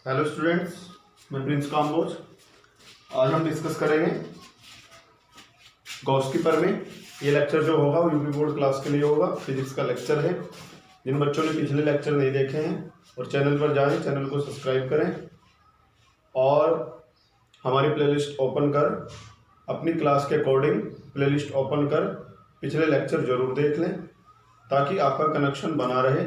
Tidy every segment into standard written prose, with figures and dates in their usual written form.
Hello students, मैं Prince Kamboj. आज हम डिस्कस करेंगे गॉस की प्रमेय। ये लेक्चर जो होगा वो यूपी बोर्ड क्लास के लिए होगा, फिजिक्स का लेक्चर है। जिन बच्चों ने पिछले लेक्चर नहीं देखे हैं और चैनल पर जाएं, चैनल को सब्सक्राइब करें और हमारी प्लेलिस्ट ओपन कर अपनी क्लास के अकॉर्डिंग प्लेलिस्ट ओपन कर पिछले लेक्चर जरूर देख लें ताकि आपका कनेक्शन बना रहे।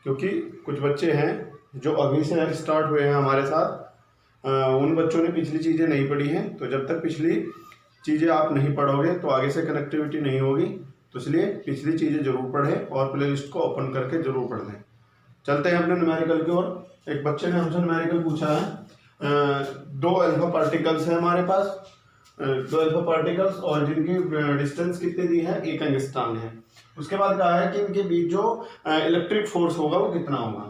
क्योंकि कुछ बच्चे हैं जो अभी से स्टार्ट हुए हैं हमारे साथ, उन बच्चों ने पिछली चीज़ें नहीं पढ़ी हैं। तो जब तक पिछली चीज़ें आप नहीं पढ़ोगे तो आगे से कनेक्टिविटी नहीं होगी। तो इसलिए पिछली चीज़ें जरूर पढ़ें और प्लेलिस्ट को ओपन करके जरूर पढ़ लें। चलते हैं अपने न्यूमेरिकल की ओर। एक बच्चे ने हमसे न्यूमेरिकल पूछा है। दो अल्फा पार्टिकल्स हैं हमारे पास, दो अल्फा पार्टिकल्स और जिनकी डिस्टेंस कितनी दी है, 1 एंगस्ट्रॉम है। उसके बाद कहा है कि इनके बीच जो इलेक्ट्रिक फोर्स होगा वो कितना होगा।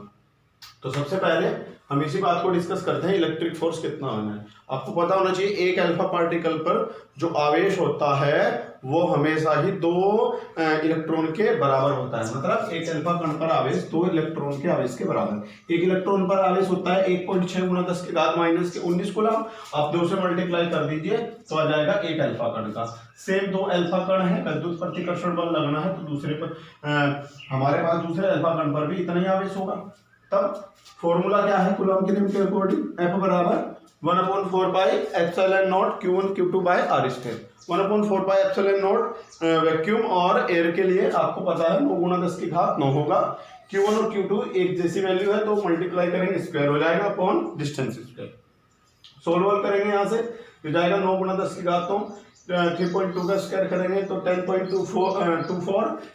तो सबसे पहले हम इसी बात को डिस्कस करते हैं, इलेक्ट्रिक फोर्स कितना होना है। आपको पता होना चाहिए एक अल्फा पार्टिकल पर जो आवेश होता है वो हमेशा ही 2 इलेक्ट्रॉन के बराबर होता है। मतलब एक अल्फा कण पर आवेश 2 इलेक्ट्रॉन के आवेश के बराबर। एक इलेक्ट्रॉन पर आवेश होता है 1.6 × 10⁻⁻19 कूलम। आप 2 से मल्टीप्लाई कर दीजिए तो आ जाएगा एक अल्फा कण का। सेम 2 अल्फा कण है, विद्युत प्रतिकर्षण बल लगना है तो दूसरे पर हमारे पास दूसरे अल्फा कण पर भी इतना ही आवेश होगा। तब फॉर्मूला क्या है कूलम के नियम के अकॉर्डिंग, F बराबर 1/4 pi epsilon not Q1 Q2 by R square. 1/4 pi epsilon not vacuum और एयर के लिए आपको पता है 9 × 10⁹ होगा। Q1 और Q2 एक जैसी वैल्यू है तो मल्टीप्लाई करेंगे स्क्वायर हो जाएगा अपॉन डिस्टेंस स्क्वायर। सोल्व करेंगे यहाँ से तो जाएगा 9 × 10⁹ 3.2 का स्क्वायर करेंगे तो 10.24 ×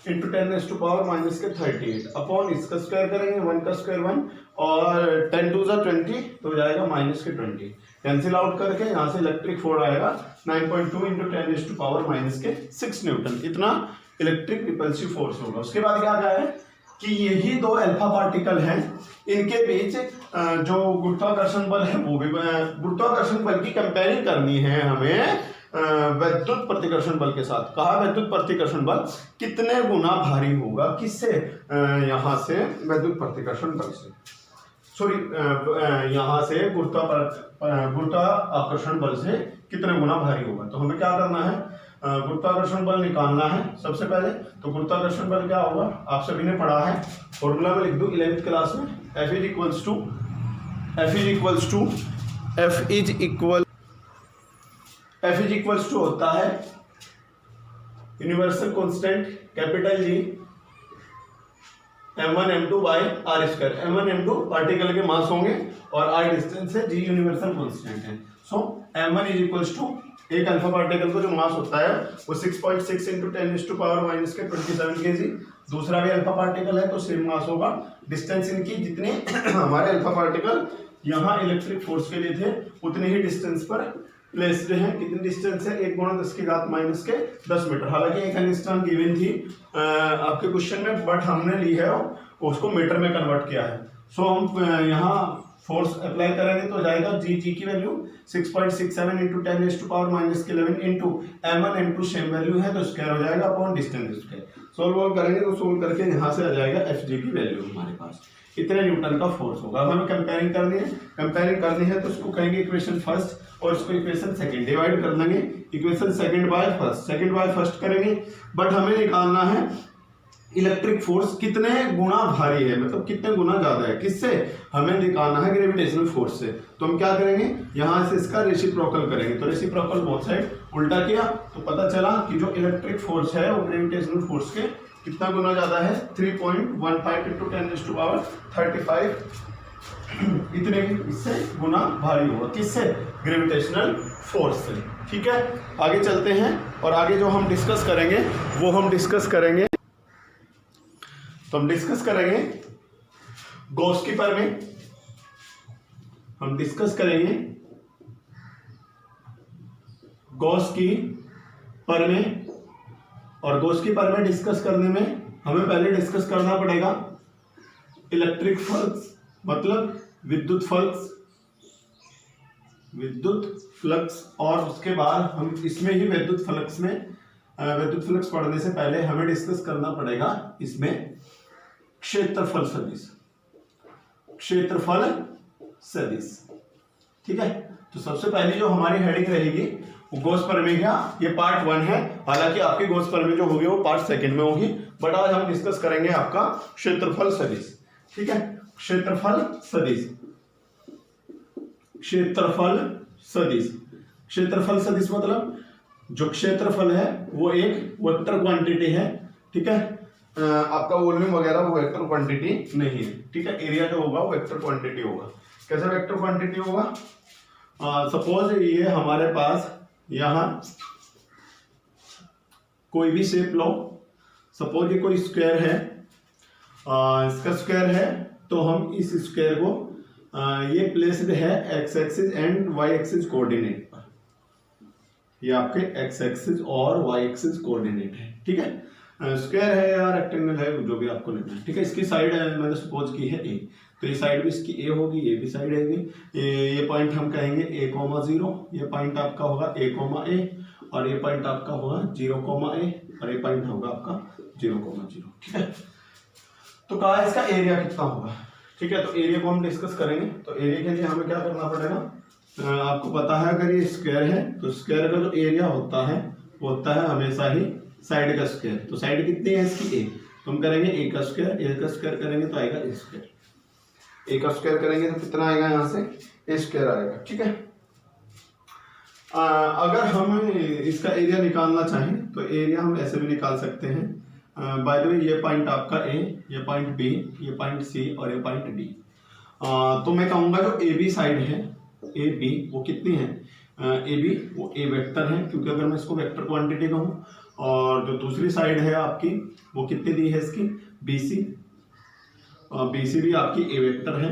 10⁻⁻38 अपॉन इसका स्क्वायर करेंगे 1 का स्क्वायर 1 और 10 2 20 तो हो जाएगा -20। कैंसिल आउट करके यहाँ से इलेक्ट्रिक फोर्स आएगा 9.2 × 10⁻⁶ न्यूटन। इतना इलेक्ट्रिक रिपल्सिव फोर्स होगा। उसके बाद क्या कहा है कि यही 2 अल्फा पार्टिकल हैं, इनके बीच जो गुरुत्वाकर्षण बल है वो भी गुरुत्वाकर्षण बल की कंपेयरिंग करनी है हमें वैद्युत प्रतिकर्षण बल के साथ। कहा वैद्युत प्रतिकर्षण बल कितने गुना भारी होगा, किससे, यहाँ से वैद्युत प्रतिकर्षण बल से, सॉरी यहाँ से गुरुत्वाकर्षण बल से कितने गुना भारी होगा। तो हमें क्या करना है, गुरुत्वाकर्षण बल निकालना है सबसे पहले। तो गुरुत्वाकर्षण बल क्या होगा, आप सभी ने पढ़ा है, फॉर्मूला में लिख दूं 11th क्लास में। F इज इक्वल्स टू होता है universal constant capital G m1 m2 by r square. m1 m2 particle के मास होंगे और r डिस्टेंस है, G यूनिवर्सल कांस्टेंट है। So m1 is equals to एक अल्फा पार्टिकल को जो मास होता है वो 6.6 × 10⁻⁻27 kg। दूसरा भी अल्फा पार्टिकल है तो सेम मास होगा। डिस्टेंस इनकी जितनी हमारे अल्फा पार्टिकल यहाँ इलेक्ट्रिक फोर्स के लिए थे उतने ही डिस्टेंस पर प्लेस्ड है। कितनी डिस्टेंस है, 1 × 10⁻⁻10 मीटर। हालांकि एक एंगस्ट्रॉम गिवन थी आपके क्वेश्चन में, बट हमने ली है उसको मीटर में कन्वर्ट किया है। सो हम यहाँ फोर्स अप्लाई करेंगे तो जाएगा जी की value 6.67 × 10⁻⁻11 into m1 m2 same value है तो स्क्वायर हो जाएगा अपॉन डिस्टेंस स्क्वायर। सोल्व करेंगे तो सोल्व करके यहाँ से आ जाएगा Fg की वैल्यू हमारे पास इतने न्यूटन का फोर्स होगा। अब हमें कंपेयरिंग करनी है तो इसको कहेंगे इक्वेशन फर्स्ट और इसको इक्वेशन सेकंड, डिवाइड कर देंगे इक्वेशन सेकंड बाय फर्स्ट करेंगे। बट हमें निकालना है इलेक्ट्रिक फोर्स कितने गुना भारी है, मतलब कितने गुना ज्यादा है, किससे, हमें निकालना है ग्रेविटेशनल फोर्स से। तो हम क्या करेंगे, यहाँ से इसका रेसिप्रोकल करेंगे। तो रेसिप्रोकल बोथ साइड उल्टा किया तो पता चला कि जो इलेक्ट्रिक फोर्स है वो ग्रेविटेशनल फोर्स के कितना गुना ज्यादा है, 3.15 × 10⁻35 इतने इससे गुना भारी होगा। किससे, ग्रेविटेशनल फोर्स से। ठीक है, आगे चलते हैं और आगे जो हम डिस्कस करेंगे वो हम डिस्कस करेंगे गॉस की प्रमेय। हम डिस्कस करेंगे गॉस की प्रमेय और गॉस की प्रमेय डिस्कस करने में हमें पहले डिस्कस करना पड़ेगा इलेक्ट्रिक फ्लक्स, मतलब विद्युत फ्लक्स और उसके बाद हम इसमें ही विद्युत फ्लक्स पढ़ने से पहले हमें डिस्कस करना पड़ेगा इसमें क्षेत्रफल सदिश। ठीक है, तो सबसे पहले जो हमारी हेडिंग रहेगी वो गॉस प्रमेय का ये पार्ट 1 है। हालांकि आपकी गॉस प्रमेय जो होगी वो पार्ट 2 में होगी, बट आज हम डिस्कस करेंगे आपका क्षेत्रफल सदिश। ठीक है, क्षेत्रफल सदिश, क्षेत्रफल सदिश। क्षेत्रफल सदिश मतलब जो क्षेत्रफल है वो एक वेक्टर क्वांटिटी है। ठीक है, आपका वॉल्यूम वगैरह वो वेक्टर क्वांटिटी नहीं है। ठीक है, एरिया जो होगा वो वेक्टर क्वांटिटी होगा। कैसे वेक्टर क्वांटिटी होगा? सपोज ये हमारे पास यहां कोई भी शेप लो, सपोज ये कोई स्क्वायर है, इसका स्क्वायर है, तो हम इस स्क्वायर को ये प्लेस्ड है X axis and Y axis coordinate पर। ये आपके एक्स एक्सिस और वाई एक्सिस कोऑर्डिनेट है। ठीक है, स्क्वायर है या रेक्टेंगल है जो भी आपको लेना है। ठीक है, इसकी साइड मैंने सपोज की है ए, तो ये साइड भी इसकी ए होगी, ये भी साइड है। ये पॉइंट हम कहेंगे a,0, ये पॉइंट आपका होगा a,a और ये पॉइंट आपका होगा 0,a और ये पॉइंट होगा आपका 0,0। ठीक है, तो कहा इसका एरिया कितना होगा। ठीक है, तो एरिया को हम डिस्कस करेंगे। तो एरिया के लिए हमें क्या करना पड़ेगा, आपको पता है अगर ये स्क्वायर है तो स्क्वायर का जो एरिया होता है वो होता है हमेशा ही साइड का स्क्वायर। तो साइड कितनी है इसकी ए, तो हम करेंगे ए का स्क्वायर करेंगे तो आएगा ए स्क्वायर। ए का स्क्वायर करेंगे तो कितना आएगा, यहाँ से ए स्क्वायर आएगा। ठीक है, अगर हम इसका एरिया निकालना चाहें तो एरिया हम ऐसे भी निकाल सकते हैं। बाय द वे ये पॉइंट आपका ए, ये पॉइंट बी, ये पॉइंट सी और ये पॉइंट डी। तो मैं कहूंगा जो ए बी साइड है, ए बी वो कितनी है, ए बी वो ए वेक्टर है, क्योंकि अगर मैं इसको वेक्टर क्वांटिटी कहूँ, और जो दूसरी साइड है आपकी वो कितनी दी है इसकी, बी सी, BC भी आपकी ए वेक्टर है।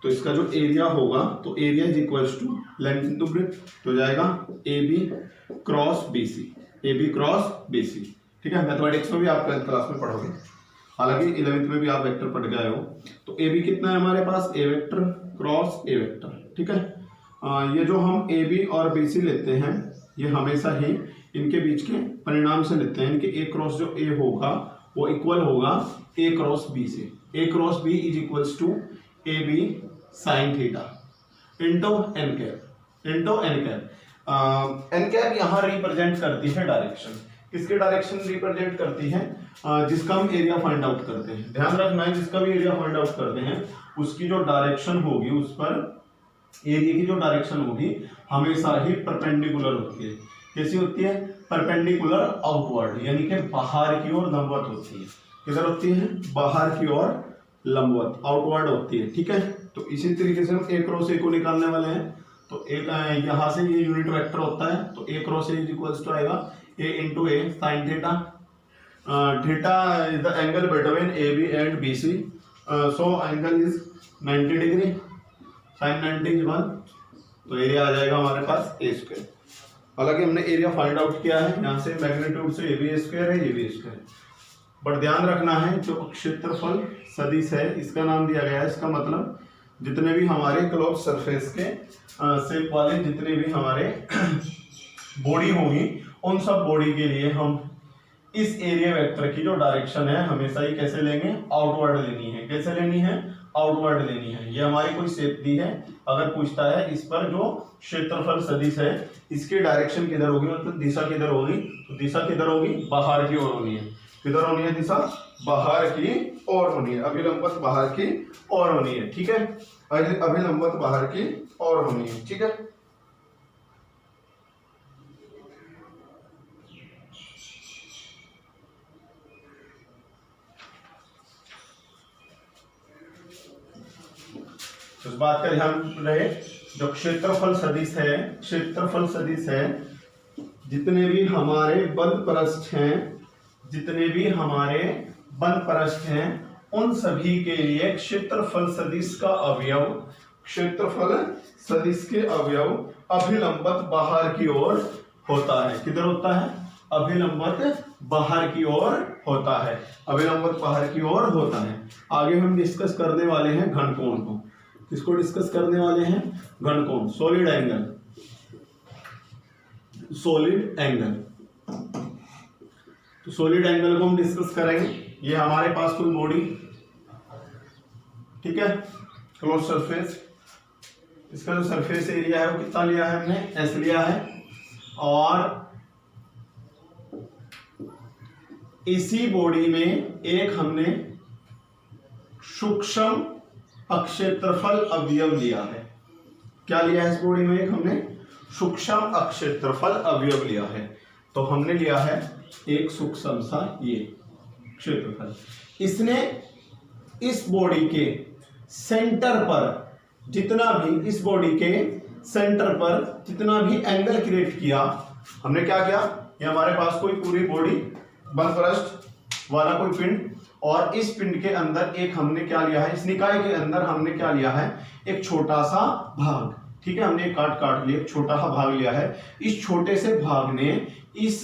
तो इसका जो एरिया होगा तो area is equals to length into breadth, तो जाएगा AB cross BC, AB cross BC। ठीक है, मैथमेटिक्स में भी आप 12th क्लास में पढ़ोगे, हालांकि 11th में भी आप वेक्टर पढ़ गए हो। तो AB कितना है हमारे पास, ए वेक्टर क्रॉस ए वेक्टर। ठीक है, ये जो हम AB और BC लेते हैं ये हमेशा ही इनके बीच के परिणाम से लेते हैं। इनके ए क्रॉस जो ए होगा वो इक्वल होगा ए क्रॉस बी से। A cross B is equals to A B sine theta into N cap, into N cap. N cap यहाँ रिप्रेजेंट करती है डायरेक्शन। किसके डायरेक्शन रिप्रेजेंट करती है, जिसका हम एरिया फाइंड आउट करते हैं। ध्यान रखना है, जिसका भी एरिया फाइंड आउट करते हैं उसकी जो डायरेक्शन होगी, उस पर एरिया की जो डायरेक्शन होगी हमेशा ही परपेंडिकुलर होती है। कैसी होती है, परपेंडिकुलर आउटवर्ड, यानी कि बाहर की ओर लंबवत होती है। किधर होती है, बाहर की ओर लंबवत, आउटवर्ड होती है। ठीक है, तो इसी तरीके से हम ए क्रॉस ए को निकालने वाले हैं। तो एक यहाँ से ये यूनिट वेक्टर होता है, तो A cross A is equals to आएगा A into A sine theta. Theta is the angle between A B and B C, so angle is 90 degree, sine 90 is 1, तो एरिया आ जाएगा हमारे पास ए स्क्वायर। हालांकि हमने area find out किया है, यहाँ से मैग्नीट्यूड से ए बी स्क्वायर है, ये भी स्क्वायर है। बट ध्यान रखना है जो क्षेत्रफल सदिश है इसका नाम दिया गया है, इसका मतलब जितने भी हमारे क्लोज सरफेस के शेप वाले जितने भी हमारे बॉडी होगी, उन सब बॉडी के लिए हम इस एरिया वेक्टर की जो डायरेक्शन है हमेशा ही कैसे लेंगे, आउटवर्ड लेनी है। कैसे लेनी है, आउटवर्ड लेनी है। ये हमारी कोई शेप दी है, अगर पूछता है इस पर जो क्षेत्रफल सदिश है इसकी डायरेक्शन किधर होगी, मतलब दिशा किधर होगी, तो दिशा किधर होगी, बाहर की ओर होनी है। किधर होनी है दिशा, बाहर की ओर होनी है, अभिलंबत बाहर की ओर होनी है। ठीक है, अभिलंबत बाहर की ओर होनी है। ठीक है, तो इस बात का ध्यान रहे, जो क्षेत्रफल सदिश है, क्षेत्रफल सदिश है, जितने भी हमारे बंद पृष्ठ हैं, जितने भी हमारे बंद पृष्ठ हैं, उन सभी के लिए क्षेत्रफल सदिश का अवयव, क्षेत्रफल सदिश के अवयव अभिलंबत बाहर की ओर होता है। किधर होता है, अभिलंबत बाहर की ओर होता है, अभिलंबत बाहर की ओर होता है। आगे हम डिस्कस करने वाले हैं घनकोण को। किसको डिस्कस करने वाले हैं, घनकोण, सॉलिड एंगल, सॉलिड एंगल। तो सॉलिड एंगल को हम डिस्कस करेंगे। ये हमारे पास कोई बॉडी, ठीक है, क्लोज सरफेस, इसका जो सरफेस एरिया है वो कितना लिया है हमने, एस लिया है। और इसी बॉडी में एक हमने सूक्ष्म अक्षेत्रफल अवयव लिया है। क्या लिया है इस बॉडी में, एक हमने सूक्ष्म अक्षेत्रफल अवयव लिया है। तो हमने लिया है एक सूक्ष्म सा ये क्षेत्रफल। इसने इस बॉडी के सेंटर पर जितना भी, इस बॉडी के सेंटर पर जितना भी एंगल क्रिएट किया, हमने क्या किया, ये हमारे पास कोई पूरी बॉडी बंद पृष्ठ वाला कोई पिंड, और इस पिंड के अंदर एक हमने क्या लिया है, इस निकाय के अंदर हमने क्या लिया है, एक छोटा सा भाग। ठीक है, हमने एक काट लिया, एक छोटा सा भाग लिया है। इस छोटे से भाग ने इस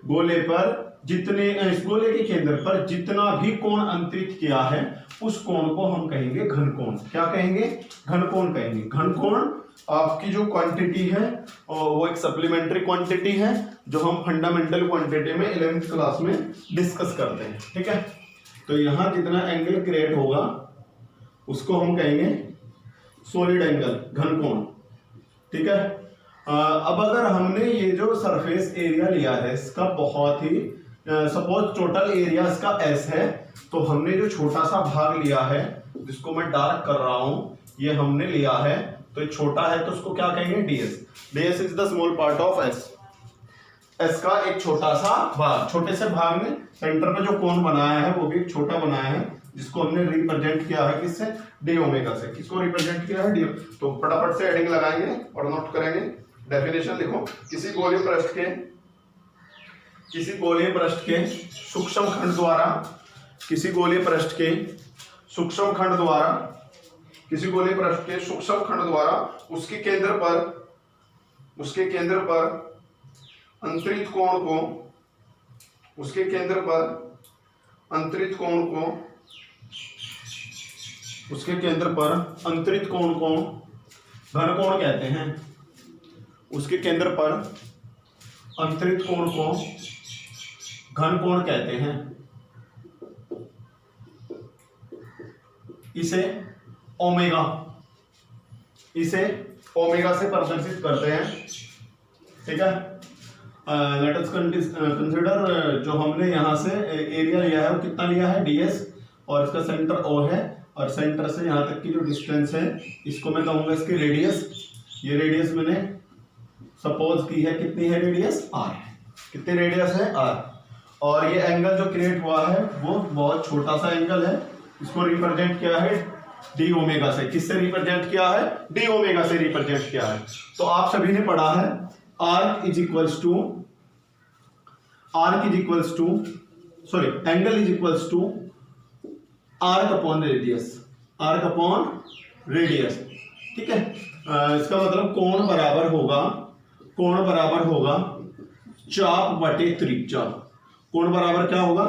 गोले पर जितने, इस गोले के केंद्र पर जितना भी कोण अंतरित किया है, उस कोण को हम कहेंगे घन कोण। क्या कहेंगे, घन कोण कहेंगे। घन कोण आपकी जो क्वांटिटी है वो एक सप्लीमेंट्री क्वांटिटी है, जो हम फंडामेंटल क्वांटिटी में 11th क्लास में डिस्कस करते हैं। ठीक है, तो यहां जितना एंगल क्रिएट होगा उसको हम कहेंगे सॉलिड एंगल, घन कोण। ठीक है, अब अगर हमने ये जो सरफेस एरिया लिया है इसका बहुत ही, सपोज टोटल एरिया इसका एस है, तो हमने जो छोटा सा भाग लिया है जिसको मैं डार्क कर रहा हूं, ये हमने लिया है, तो ये छोटा है तो उसको क्या कहेंगे, DS. DS is the small part of S. S का एक छोटा सा भाग, छोटे से भाग में सेंटर पे जो कोण बनाया है वो भी एक छोटा बनाया है, जिसको हमने रिप्रेजेंट किया है किससे, डी ओमेगा से। किसको रिप्रेजेंट किया है, डी। तो फटाफट से हेडिंग लगाएंगे और नोट करेंगे। डेफिनेशन लिखो, किसी गोलीय पृष्ठ के सूक्ष्म खंड द्वारा, किसी गोलीय पृष्ठ के सूक्ष्म खंड द्वारा, किसी गोलीय पृष्ठ के सूक्ष्म खंड द्वारा उसके केंद्र पर अंतरित कोण को, उसके केंद्र पर अंतरित कोण को, उसके केंद्र पर अंतरित कोण को घन कोण कहते हैं। उसके केंद्र पर अंतरित कोण को घन कोण कहते हैं। इसे ओमेगा से प्रदर्शित करते हैं। ठीक है, लेट अस कंसीडर, जो हमने यहां से एरिया लिया है वो कितना लिया है, डीएस, और इसका सेंटर ओ है, और सेंटर से यहां तक की जो डिस्टेंस है इसको मैं कहूंगा इसकी रेडियस। ये रेडियस मैंने सपोज की है, कितनी है रेडियस, आर। कितनी रेडियस है, आर। और ये एंगल जो क्रिएट हुआ है वो बहुत छोटा सा एंगल है, इसको रिप्रेजेंट किया है डी ओमेगा से। किससे रिप्रेजेंट किया है, डी ओमेगा से रिप्रेजेंट किया है। तो आप सभी ने पढ़ा है arc is equals to angle is equals to arc upon radius, arc upon radius. ठीक है, इसका मतलब कोण बराबर होगा चाप बटे त्रिज्या। कोण बराबर क्या होगा,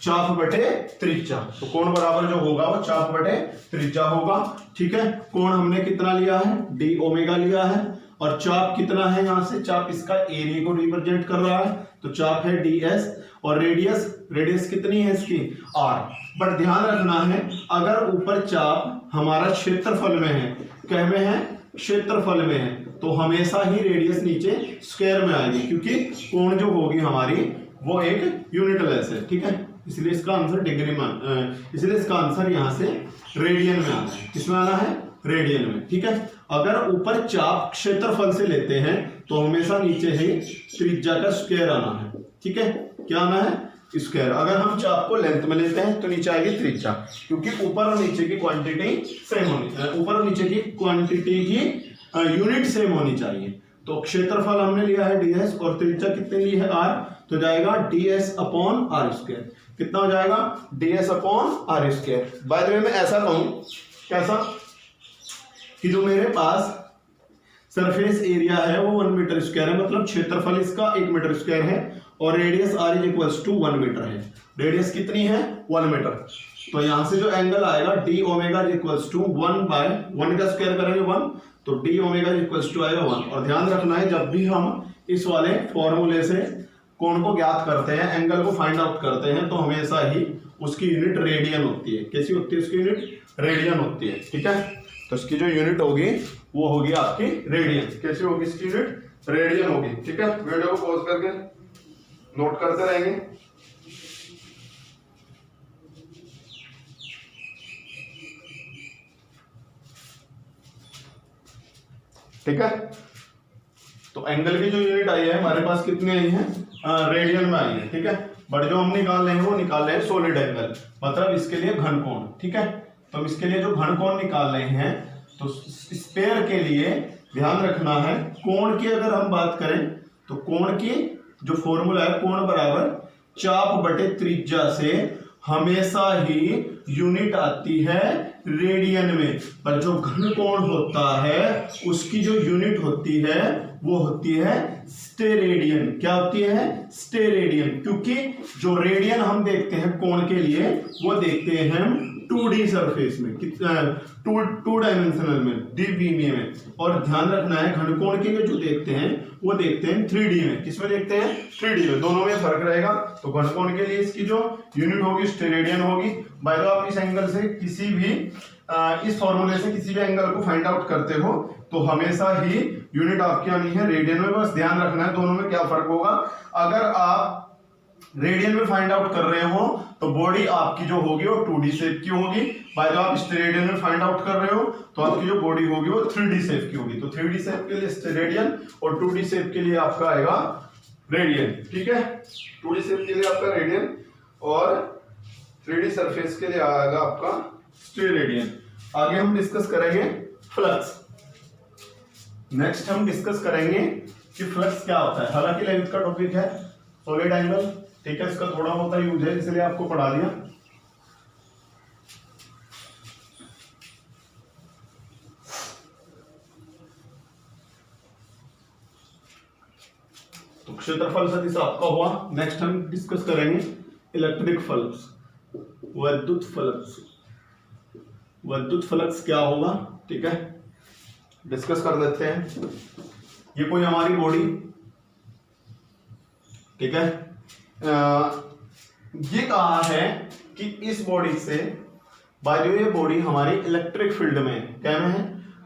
चाप बटे त्रिज्या। तो कोण बराबर जो होगा वो चाप बटे त्रिज्या होगा। ठीक है, कोण हमने कितना लिया है, डी ओमेगा लिया है, और चाप कितना है, यहां से चाप इसका एरिया को रिप्रेजेंट कर रहा है, तो चाप है ds, और रेडियस कितनी है इसकी, r। बट ध्यान रखना है, अगर ऊपर चाप हमारा क्षेत्रफल में है, क्या में है, क्षेत्रफल में है, तो हमेशा ही रेडियस नीचे स्क्वायर में आएगी, क्योंकि कोण जो होगी हमारी वो एक यूनिट लेस है। ठीक है, इसलिए इसका आंसर इसलिए इसका आंसर यहां से रेडियन में आना है। किसमें आना है, रेडियन में। ठीक है, अगर ऊपर चाप क्षेत्रफल से लेते हैं तो हमेशा नीचे ही त्रिज्या का स्क्वायर आना है। ठीक है, क्या आना है, स्क्वायर। अगर हम चाप को लेंथ में लेते हैं तो नीचे आएगी त्रिज्या, क्योंकि ऊपर और नीचे की क्वांटिटी सेम होनी चाहिए, ऊपर और नीचे की क्वांटिटी की यूनिट सेम होनी चाहिए। तो क्षेत्रफल हमने लिया है ds, और त्रिज्या कितनी ली है, r, तो जाएगा ds अपॉन आर स्क्वायर। कितना हो जाएगा, ds upon R square. By the way मैं ऐसा कहूं, कैसा, कि जो मेरे पास सरफेस एरिया है वो 1 मीटर स्क्वायर है, मतलब क्षेत्रफल इसका 1 मीटर स्क्वायर है, और radius r is equals to 1 metre है। रेडियस कितनी है, 1 मीटर। तो यहां से जो एंगल आएगा D omega is equals to 1 by 1 का स्क्वायर करेंगे 1, तो D omega is equals to आएगा 1। और ध्यान रखना है, जब भी हम इस वाले फॉर्मूले से कोण को ज्ञात करते हैं, एंगल को फाइंड आउट करते हैं, तो हमेशा ही उसकी यूनिट रेडियन होती है। कैसी होती है उसकी यूनिट, रेडियन होती है। ठीक है, तो इसकी जो यूनिट होगी वो होगी आपकी रेडियन। कैसे होगी इसकी यूनिट? रेडियन होगी। ठीक है, वीडियो को पॉज करके नोट करते रहेंगे। ठीक है, तो एंगल की जो यूनिट आई है हमारे पास कितनी आई है? रेडियन में आई है। ठीक है, बट जो हम निकाल रहे हैं वो निकाल रहे हैं सॉलिड एंगल, मतलब इसके लिए घन कोण। ठीक है, तो हम इसके लिए जो घन कोण निकाल रहे हैं, तो स्फीयर के लिए ध्यान रखना है, कोण की अगर हम बात करें तो कोण की जो फॉर्मूला है, कोण बराबर चाप बटे त्रिज्या से हमेशा ही यूनिट आती है रेडियन में, पर जो घन कोण होता है उसकी जो यूनिट होती है वो होती है स्टेरेडियन। क्या होती है? स्टेरेडियन। क्योंकि जो रेडियन हम देखते हैं कोण के लिए वो देखते हैं हम 2D सरफेस में, टू डायमेंशनल में, द्विविमीय में। और ध्यान रखना है घनकोण के लिए जो देखते हैं वो देखते हैं 3D में। किसमें देखते हैं? 3D में। दोनों में फर्क रहेगा। तो घनकोण के लिए इसकी जो यूनिट होगी स्टेरेडियन होगी। बाय द वे आप इस एंगल से किसी भी इस फॉर्मूले से किसी भी एंगल को फाइंड आउट करते हो तो हमेशा ही यूनिट आपकी आनी है रेडियन में। बस ध्यान रखना है दोनों में क्या फर्क होगा। अगर आप रेडियन में फाइंड आउट कर रहे हो तो बॉडी आपकी जो होगी वो 2D शेप की होगी। बाय द वे आप स्टेरेडियन में फाइंड आउट कर रहे हो तो आपकी जो बॉडी होगी वो 3D शेप की होगी। तो 3D शेप के लिए स्टेरेडियन और 2D शेप के लिए आपका आएगा रेडियन। ठीक है, 2D शेप के लिए आपका रेडियन और 3D सरफेस के लिए आएगा आपका स्टेरेडियन। आगे हम डिस्कस करेंगे फ्लक्स। नेक्स्ट हम डिस्कस करेंगे कि फ्लक्स क्या होता है। हालांकि 11th का टॉपिक है सॉलिड एंगल। ठीक है, इसका थोड़ा बहुत यूज है इसलिए आपको पढ़ा दिया। तो क्षेत्रफल सदिश आपका हुआ। नेक्स्ट हम डिस्कस करेंगे इलेक्ट्रिक फ्लक्स, विद्युत फ्लक्स। विद्युत फ्लक्स क्या होगा? ठीक है, डिस्कस कर देते हैं। ये कोई हमारी बॉडी, ठीक है, ये कहा है कि इस बॉडी से बाय द वे ये बॉडी हमारी इलेक्ट्रिक फील्ड में है। क्या में है?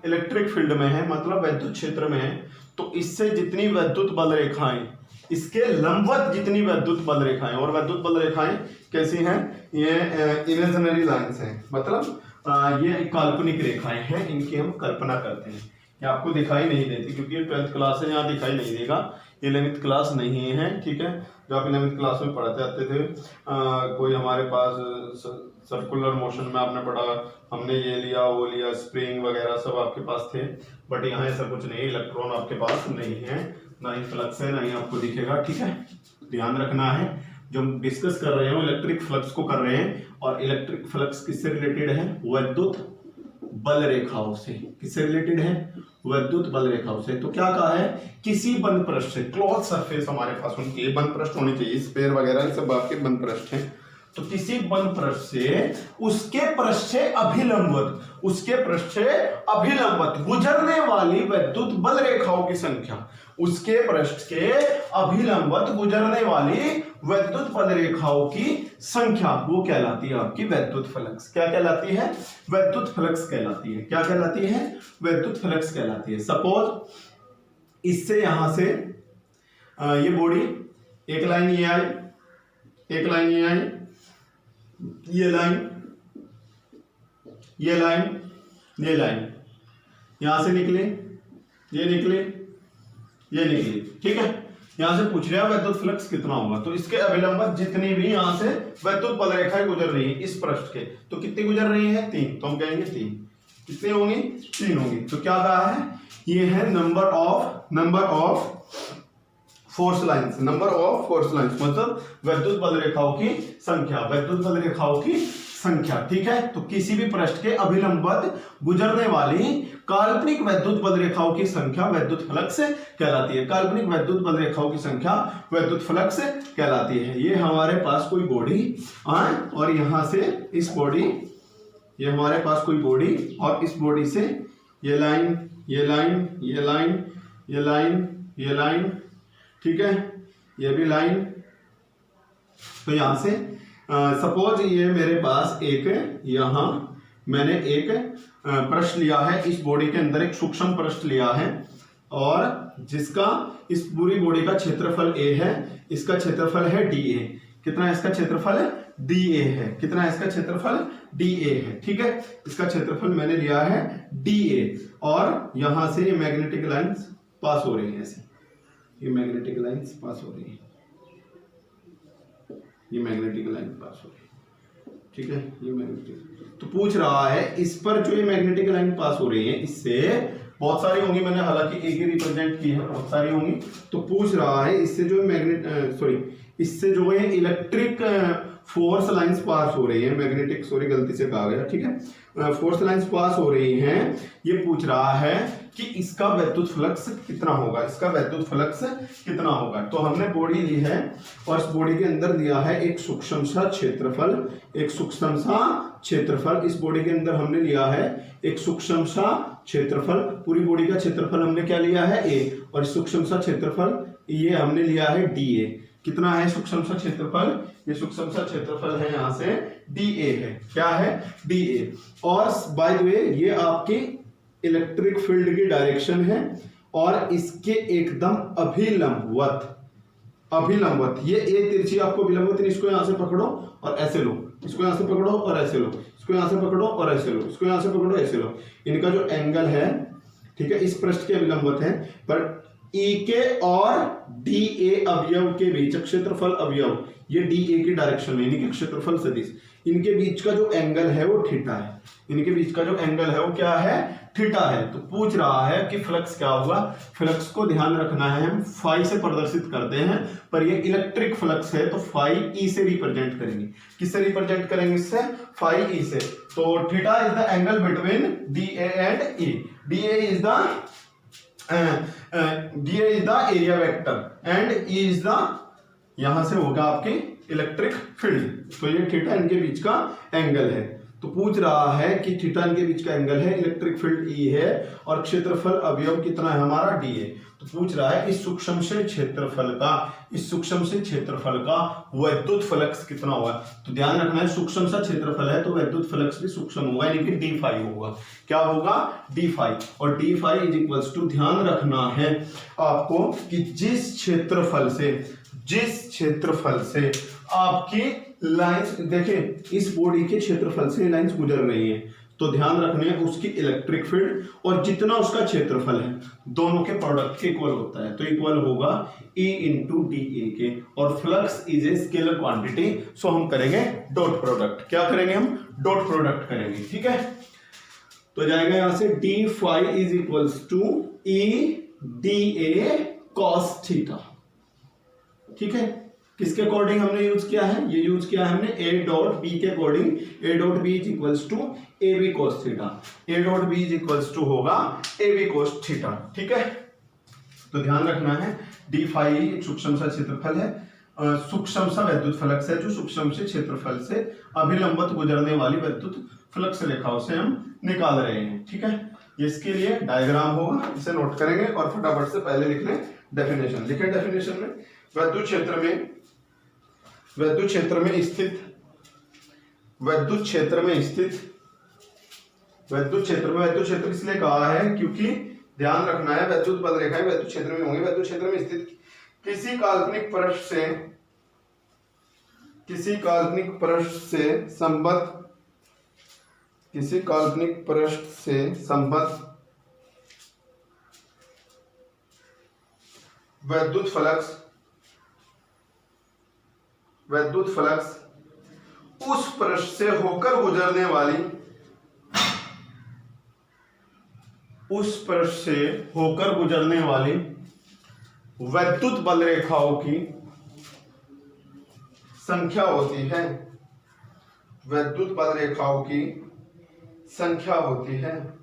इलेक्ट्रिक फील्ड में है, मतलब विद्युत क्षेत्र में है। तो इससे जितनी विद्युत बल रेखाएं, इसके लंबवत जितनी विद्युत बल रेखाएं, और विद्युत बल रेखाएं कैसी हैं? ये इमेजिनरी लाइंस हैं, मतलब ये काल्पनिक रेखाएं हैं, इनकी हम कल्पना करते हैं। ये आपको दिखाई नहीं देती क्योंकि ये 12th क्लास है, यहाँ दिखाई नहीं देगा। ये 11th क्लास नहीं है। ठीक है, जो आप 11th क्लास में पढ़ाते आते थे, कोई हमारे पास सर्कुलर मोशन में आपने पढ़ा, हमने ये लिया वो लिया, स्प्रिंग वगैरह सब आपके पास थे। बट यहाँ ऐसा कुछ नहीं, इलेक्ट्रॉन आपके पास नहीं है, ना ही फ्लक्स है, ना ही आपको दिखेगा। ठीक है, ध्यान रखना है। जो हम डिस्कस कर रहे हैं इलेक्ट्रिक फ्लक्स को कर रहे हैं, और इलेक्ट्रिक फ्लक्स किससे रिलेटेड है? विद्युत बल रेखाओं से। किससे रिलेटेड है? विद्युत बल रेखाओं से। तो क्या कहा है? किसी बंद पृष्ठ से, क्लोज सरफेस हमारे पास उनकी बंद पृष्ठ होनी चाहिए, स्फीयर वगैरह सब आपके बंद पृष्ठ हैं। तो किसी बंद पृष्ठ से उसके पृष्ठ से अभिलंबवत, उसके पृष्ठ से अभिलंबवत गुजरने वाली विद्युत बल रेखाओं की संख्या, उसके पृष्ठ के अभिलंबवत गुजरने वाली विद्युत बल रेखाओं की संख्या, वो कहलाती है आपकी विद्युत फ्लक्स। क्या कहलाती है? विद्युत फ्लक्स कहलाती है। क्या कहलाती है? विद्युत फ्लक्स कहलाती है। सपोज इससे यहां से ये बॉडी, एक लाइन ये आई, एक लाइन ये आई, ये लाइन, ये लाइन, ये लाइन, यहां से निकले, ये निकले, ये निकली। ठीक है, यहां से पूछ रहा है विद्युत फ्लक्स कितना होगा। तो इसके अभिलंबत जितनी भी यहां से विद्युत बल रेखाएं गुजर रही है इस पृष्ठ के, तो कितनी गुजर रही है? 3। तो हम कहेंगे 3। कितनी होंगी? 3 होंगी। तो क्या कहा है? ये है number of force lines, number of force lines, मतलब विद्युत बल रेखाओं की संख्या, विद्युत बल रेखाओं की संख्या। ठीक है, तो किसी भी पृष्ठ के अभिलंबत गुजरने वाली काल्पनिक विद्युत बल रेखाओं की संख्या विद्युत फ्लक्स कहलाती है। काल्पनिक विद्युत बल रेखाओं की संख्या विद्युत फ्लक्स कहलाती है। ये हमारे पास कोई बॉडी और यहां से इस बॉडी, ये हमारे पास कोई बॉडी, और इस बॉडी से ये लाइन, ये लाइन, ये लाइन, ये लाइन, ये लाइन, ठीक है, ये भी लाइन। तो यहां से सपोज ये मेरे पास एक, यहां मैंने एक पृष्ठ लिया है, इस बॉडी के अंदर एक सूक्ष्म पृष्ठ लिया है और जिसका इस पूरी बॉडी का क्षेत्रफल a है, इसका क्षेत्रफल है dA। कितना है इसका क्षेत्रफल? dA है। कितना है इसका क्षेत्रफल? dA है। ठीक है, इसका क्षेत्रफल मैंने लिया है dA और यहां से ये मैग्नेटिक लाइंस पास हो रही है, ऐसे ये मैग्नेटिक लाइंस पास हो रही है, ये मैग्नेटिक लाइन पास हो रही है। ठीक है, ये मैग्नेटिक, तो पूछ रहा है इस पर जो ये मैग्नेटिक लाइन पास हो रही है, इससे बहुत सारी होंगी, मैंने हालांकि एक ही रिप्रेजेंट की है, बहुत सारी होंगी। तो पूछ रहा है इससे जो इससे जो है इलेक्ट्रिक फोर्स लाइंस पास हो रही है, मैग्नेटिक, गलती से कहा गया, ठीक है, फोर्स लाइंस पास हो रही हैं। ये पूछ रहा है कि इसका वैद्युत फ्लक्स कितना होगा, इसका वैद्युत फ्लक्स कितना होगा। तो हमने बॉडी ली है और इस बॉडी के अंदर दिया है एक सूक्ष्म सा क्षेत्रफल, एक सूक्ष्म सा क्षेत्रफल। इस बॉडी के अंदर हमने लिया है एक सूक्ष्म सा क्षेत्रफल, पूरी बॉडी का क्षेत्रफल हमने क्या लिया है? a, और सूक्ष्म सा क्षेत्रफल ये हमने लिया है dA। कितना है सूक्ष्म सा क्षेत्रफल? ये सूक्ष्म सा क्षेत्रफल है यहां से dA है। क्या है? dA। और बाय द वे ये आपकी इलेक्ट्रिक फील्ड की डायरेक्शन है और इसके एकदम अभिलंबवत ये ए तिरछी आपको विलंबवत, इसको यहां से पकड़ो और ऐसे लो, इसको यहां से पकड़ो और ऐसे लो, इसको यहां से पकड़ो और ऐसे लो, इसको यहां से पकड़ो ऐसे लो। इनका जो एंगल है, ठीक है, इस पृष्ठ के विलंबवत है, पर ई के और डीए अवयव के बीच, क्षेत्रफल अवयव, ये डीए की डायरेक्शन में, इनके क्षेत्रफल सदिश, इनके बीच का जो एंगल है वो थीटा है। इनके बीच का जो एंगल है वो क्या है? थीटा है। तो पूछ रहा है कि फ्लक्स क्या होगा। फ्लक्स को ध्यान रखना है, हम फाई से प्रदर्शित करते हैं, पर ये इलेक्ट्रिक फ्लक्स है तो फाई ई से रिप्रेजेंट करेंगे। किससे रिप्रेजेंट करेंगे? इससे, फाई ई से। तो theta is the angle between D A and E. D A is the area vector and E is the, यहां से होगा आपकी इलेक्ट्रिक फील्ड। तो ये थीटा इनके बीच का एंगल है। तो पूछ रहा है कि थीटा इनके बीच का एंगल है, इलेक्ट्रिक फील्ड ई है और क्षेत्रफल अवयव कितना है हमारा? डी है। तो पूछ रहा है इस सूक्ष्म से क्षेत्रफल का वैद्युत फ्लक्स कितना होगा। तो ध्यान रखना है, सूक्ष्म सा क्षेत्रफल है तो वैद्युत फ्लक्स भी सूक्ष्म होगा, यानी कि डी फाई होगा। क्या होगा? D phi. और D phi is equals to, ध्यान रखना है आपको कि जिस क्षेत्रफल से आपकी लाइंस, देखिए इस बॉडी के क्षेत्रफल से लाइंस गुजर रही हैं, तो ध्यान रखने है उसकी इलेक्ट्रिक फील्ड और जितना उसका क्षेत्रफल है दोनों के प्रोडक्ट के इक्वल होता है। तो इक्वल होगा E into D A K, और flux is a scalar quantity, so हम करेंगे डॉट प्रोडक्ट। क्या करेंगे? हम डॉट प्रोडक्ट करेंगे। ठीक है, तो जाएगा यहां से D phi is equals to E D A cos theta. ठीक है, किसके अकॉर्डिंग हमने यूज किया है? ये यूज किया है हमने ए डॉट बी के अकॉर्डिंग। A dot B is equals to A B cos theta. A dot B is equals to होगा ए बी कोस थीटा। ठीक है, तो ध्यान रखना है डी फाई सूक्ष्म सा क्षेत्रफल है, सूक्ष्म सा वैद्युत फ्लक्स है जो सूक्ष्म से क्षेत्रफल से अभिलंबत गुजरने वाली वैद्युत फ्लक्स रेखाओं से हम निकाल रहे हैं। ठीक है, इसके लिए डायग्राम होगा, इसे नोट करेंगे और फटाफट से पहले लिख लें डेफिनेशन। लिखें डेफिनेशन में, वैद्युत क्षेत्र इसलिए कहा है क्योंकि ध्यान रखना है वैद्युत बल रेखाएं वैद्युत क्षेत्र में होंगी। वैद्युत क्षेत्र में स्थित किसी काल्पनिक पृष्ठ से संबद्ध वैद्युत फ्लक्स उस पृष्ठ से होकर गुजरने वाली वैद्युत बल रेखाओं की संख्या होती है। वैद्युत बल रेखाओं की संख्या होती है।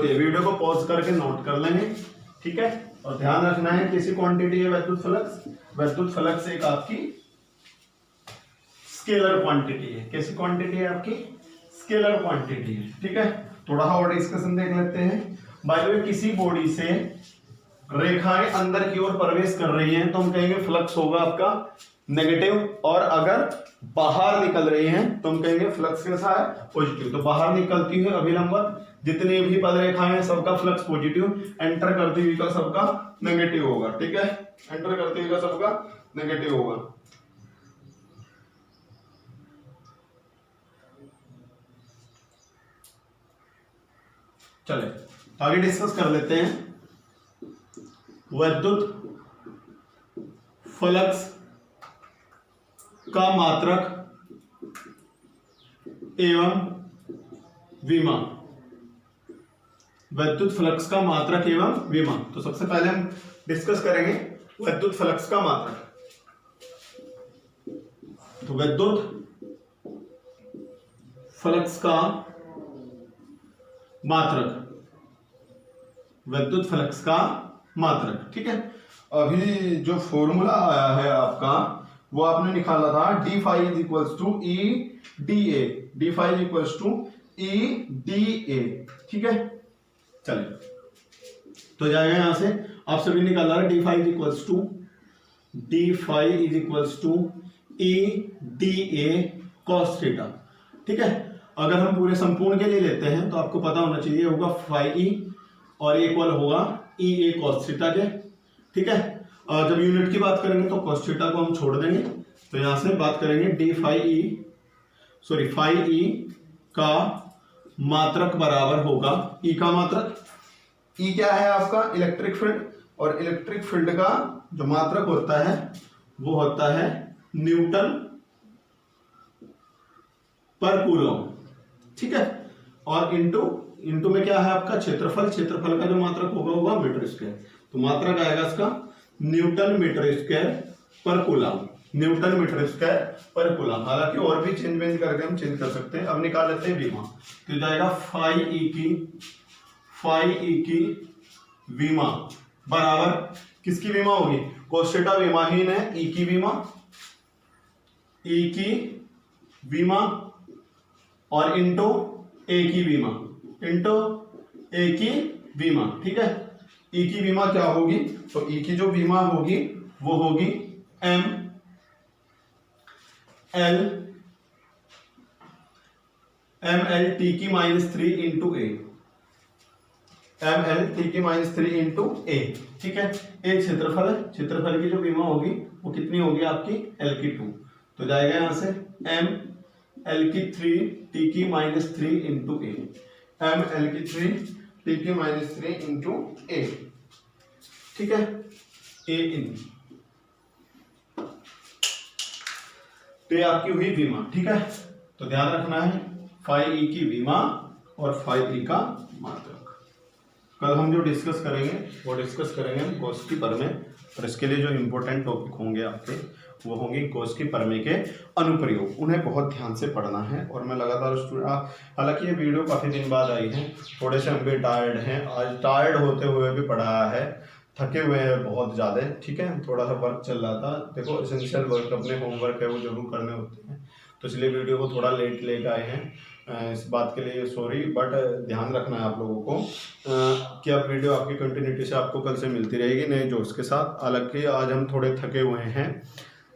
वीडियो को पॉज करके नोट कर लेंगे। ठीक है, और ध्यान रखना है कैसी क्वांटिटी है वैद्युत फ्लक्स एक आपकी स्केलर क्वांटिटी है। कैसी क्वांटिटी है? आपकी स्केलर क्वांटिटी है। ठीक है, थोड़ा और डिस्कशन देख लेते हैं। बाय द वे किसी बॉडी से रेखाएं अंदर की ओर प्रवेश कर रही हैं तो हम कहेंगे फ्लक्स होगा आपका नेगेटिव, और अगर बाहर निकल रही हैं तो हम कहेंगे फ्लक्स कैसा है, पॉजिटिव। तो बाहर निकलती हुई अभिलंबन जितनी भी पद रेखाएं हैं सबका फ्लक्स पॉजिटिव, एंटर करती हुई का सबका नेगेटिव होगा। ठीक है, एंटर करती हुई का सबका नेगेटिव होगा। चले आगे डिस्कस कर लेते हैं। विद्युत फ्लक्स का मात्रक एवं विमा। विद्युत फ्लक्स का मात्रक एवं विमा। तो सबसे पहले हम डिस्कस करेंगे विद्युत फ्लक्स का मात्रक। तो विद्युत फ्लक्स का मात्रक, विद्युत फ्लक्स का मात्रक। ठीक है, अभी जो फॉर्मूला आया है आपका वो आपने निकाला था D phi is equals to E D A, D phi is equals to E D A. ठीक है, चलिए तो जाएगा यहां से आप सभी निकाला D phi is equals to E D A cos theta. ठीक है, अगर हम पूरे संपूर्ण के लिए लेते हैं तो आपको पता होना चाहिए होगा फाई ई और इक्वल होगा ई ए कॉस थीटा के। ठीक है, और जब यूनिट की बात करेंगे तो कॉस थीटा को हम छोड़ देंगे, तो यहां से बात करेंगे डी फाई ई का मात्रक बराबर होगा ई का मात्रक। ई क्या है आपका इलेक्ट्रिक फील्ड, और इलेक्ट्रिक फील्ड का जो मात्रक होता है वो होता है न्यूटन पर कूलम। ठीक है, और इंटू में क्या है आपका क्षेत्रफल, क्षेत्रफल का जो मात्रक होगा मीटर स्क्वायर। तो मात्रक आएगा इसका न्यूटन मीटर स्क्वायर पर कूलम, न्यूटन मीटर स्क्वायर पर कूलम। हालांकि और भी चेंज करके हम चेंज कर सकते हैं। अब निकाल लेते हैं विमा। तो जाएगा फाई ई की विमा बराबर किसकी विमा होगी, cos थीटा विमाहीन है, ई की विमा और इंटू ए की विमा। ठीक है, ई की विमा क्या होगी, तो ई की जो विमा होगी वो होगी एम एल टी की -3 इंटू ए, एम एल टी की -3 इंटू ए। ठीक है, ए क्षेत्रफल है, क्षेत्रफल की जो विमा होगी वो कितनी होगी आपकी एल की 2। तो जाएगा यहां से एम एल की 3 टी की -3 इंटू ए, एम एल की 3 टी की -3 इंटू ए। ठीक है, ए इन तो आपकी हुई विमा। ठीक है, तो ध्यान रखना है फाई ई की विमा और फाई ई का मात्रक। कल हम जो डिस्कस करेंगे वो डिस्कस करेंगे कोस की परमें, और इसके लिए जो इम्पोर्टेंट टॉपिक होंगे आपके वो होंगे कोस की परमें के अनुप्रयोग। उन्हें बहुत ध्यान से पढ़ना है। और मैं लगातार हालांकि ये वीडियो काफ़ी दिन बाद आई है, थोड़े से हम भी टायर्ड हैं, आज टायर्ड होते हुए भी पढ़ाया है, थके हुए हैं बहुत ज़्यादा। ठीक है, थोड़ा सा वर्क चल रहा था। देखो एसेंशियल वर्क अपने होमवर्क है वो जरूर करने होते हैं, तो इसलिए वीडियो को थोड़ा लेट लेकर आए हैं। इस बात के लिए सॉरी, बट ध्यान रखना है आप लोगों को कि अब वीडियो आपकी कंटिन्यूटी से आपको कल से मिलती रहेगी नए जोश के साथ। हालांकि आज हम थोड़े थके हुए हैं,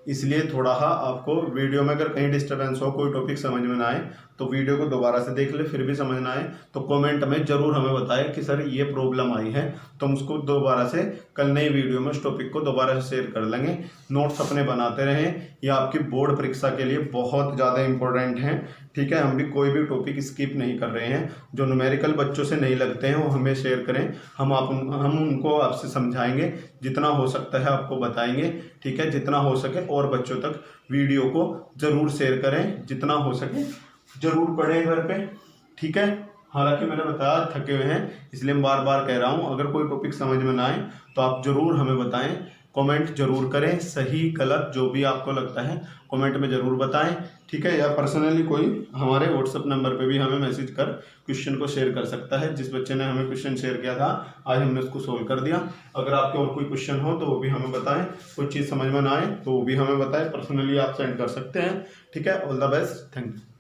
इसलिए थोड़ा आपको वीडियो में अगर कहीं डिस्टर्बेंस हो, कोई टॉपिक समझ में ना आए तो वीडियो को दोबारा से देख ले, फिर भी समझ ना आए तो कमेंट में ज़रूर हमें बताएं कि सर ये प्रॉब्लम आई है, तो हम उसको दोबारा से कल नई वीडियो में उस टॉपिक को दोबारा से शेयर कर लेंगे। नोट्स अपने बनाते रहें, ये आपकी बोर्ड परीक्षा के लिए बहुत ज़्यादा इंपॉर्टेंट हैं। ठीक है, हम भी कोई भी टॉपिक स्किप नहीं कर रहे हैं। जो न्यूमेरिकल बच्चों से नहीं लगते हैं वो हमें शेयर करें, हम उनको आपसे समझाएंगे, जितना हो सकता है आपको बताएंगे। ठीक है, जितना हो सके और बच्चों तक वीडियो को ज़रूर शेयर करें, जितना हो सके ज़रूर पढ़ें घर पे। ठीक है, हालांकि मैंने बताया थके हुए हैं, इसलिए मैं बार बार कह रहा हूँ, अगर कोई टॉपिक समझ में ना आए तो आप ज़रूर हमें बताएं, कमेंट जरूर करें, सही गलत जो भी आपको लगता है कमेंट में ज़रूर बताएं। ठीक है, या पर्सनली कोई हमारे व्हाट्सएप नंबर पे भी हमें मैसेज कर क्वेश्चन को शेयर कर सकता है। जिस बच्चे ने हमें क्वेश्चन शेयर किया था आज हमने उसको सोल्व कर दिया। अगर आपके और कोई क्वेश्चन हो तो वो भी हमें बताएं, कोई चीज़ समझ में ना आए तो वो भी हमें बताएं, पर्सनली आप सेंड कर सकते हैं। ठीक है, all the best, thank you.